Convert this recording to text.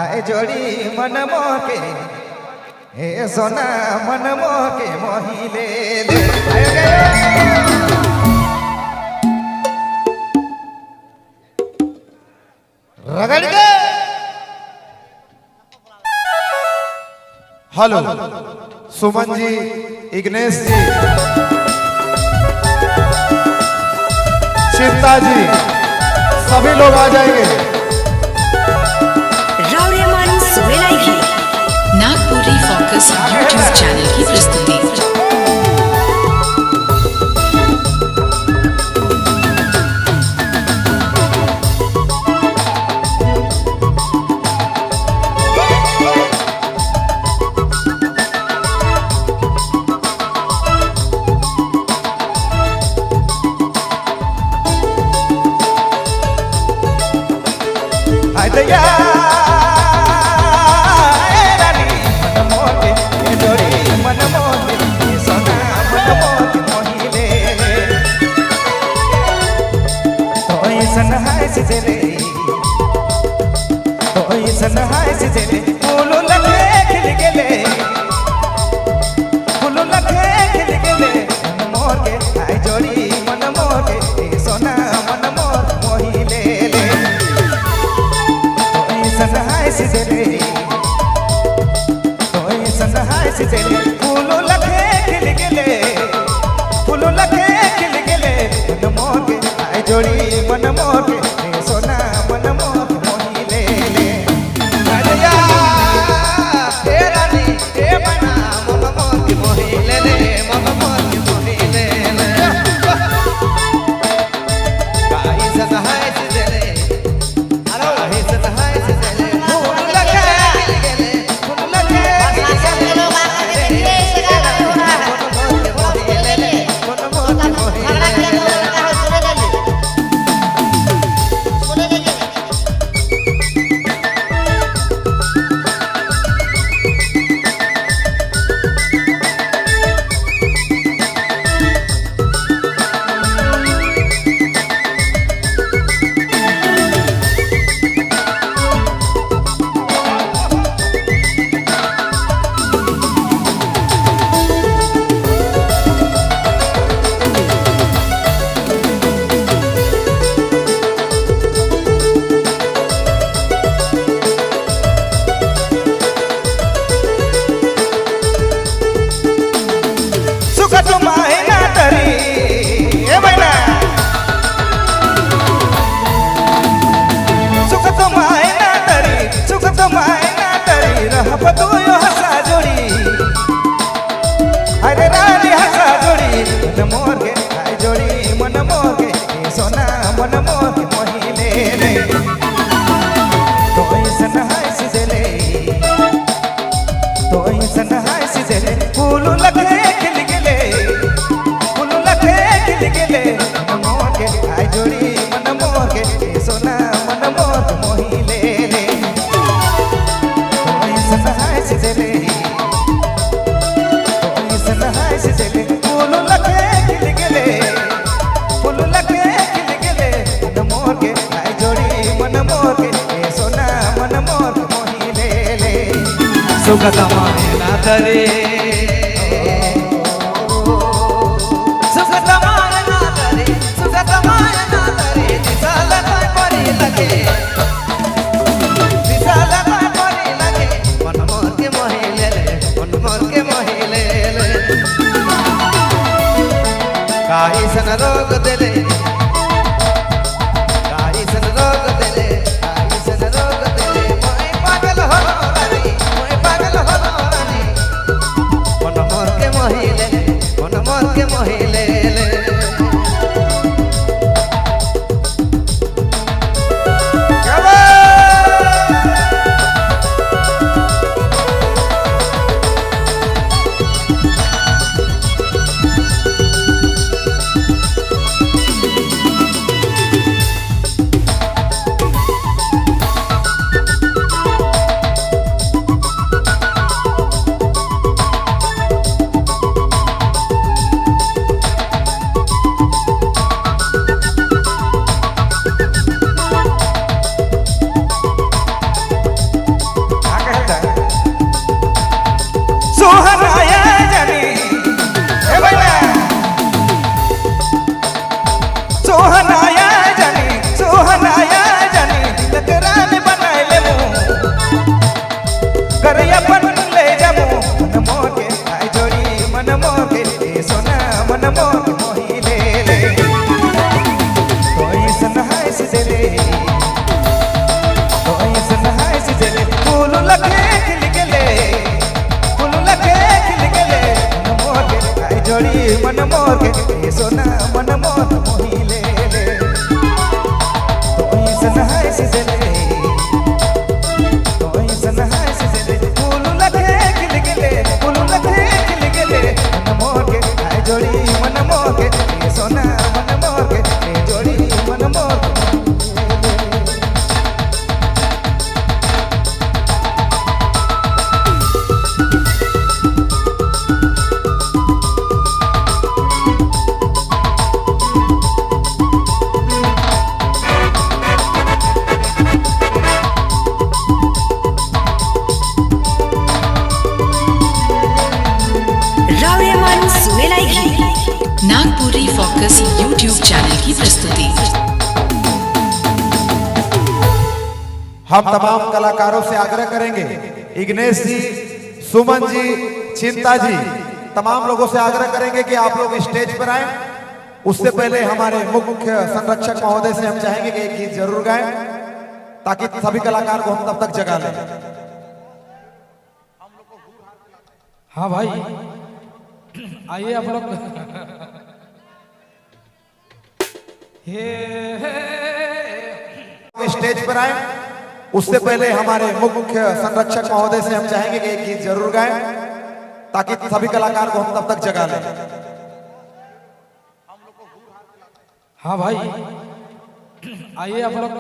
हाय जोड़ी मन मोके हे सोना मन मोके मोहिले ले रगड़ के। हेलो सुमन जी, इग्नेश जी, चिंता जी, सभी लोग आ जाएंगे। रावरियामानी सुमेलाई की नागपुरी फोकस यूट्यूब चैनल की प्रस्तुति। जोड़ी मन मोके सोना मन मोके मोहिले ले अरया हे रानी हे बना मन मोके मोहिले ले मन मोके मोहिले ले काई सहाय से दे अरे हे सहाय से दे फूल लगे गेले फूल लगे सब लोग आके देखिए इसका मन मोके मोहिले ले मन मोके मोहिले ले सुखतमाए ना तरे सुखतमाए ना तरे सुखतमाए ना तरे दिसाला काय परी लगे दिसाला काय परी लगे मन मोर के मोहिले ले मन मोर के मोहिले ले काई सन रोग देले काई सन रोग देले काई सन रोग देले मैं पागल हो रानी मैं पागल हो रानी घर अपन ले जाबो मन मोके आई जोड़ी मन मोके ए सोना मन मोके मोही ले ले कोई सनहाय से देले कोई सनहाय से देले फूल लगे खिल गले फूल लगे खिल गले मन मोके आई जोड़ी मन मोके ए सोना मन मोके मोही ले ले कोई सनहाय से देले नागपुरी फोकस यूट्यूब चैनल की प्रस्तुति। हम तमाम कलाकारों से आग्रह करेंगे, इग्नेश जी, सुमन जी, चिंता जी, तमाम लोगों से आग्रह करेंगे कि आप लोग स्टेज पर आए। उससे पहले हमारे मुख्य संरक्षक महोदय से हम चाहेंगे कि एक गीत जरूर गाएं ताकि सभी कलाकार को हम तब तक जगा लें। हाँ भाई आइए आप लोग। स्टेज पर आए। उससे पहले हमारे मुख्य संरक्षक महोदय से हम चाहेंगे कि एक गीत जरूर गाएं ताकि सभी कलाकार को हम तब तक जगा लें। हाँ भाई आइए आप लोग।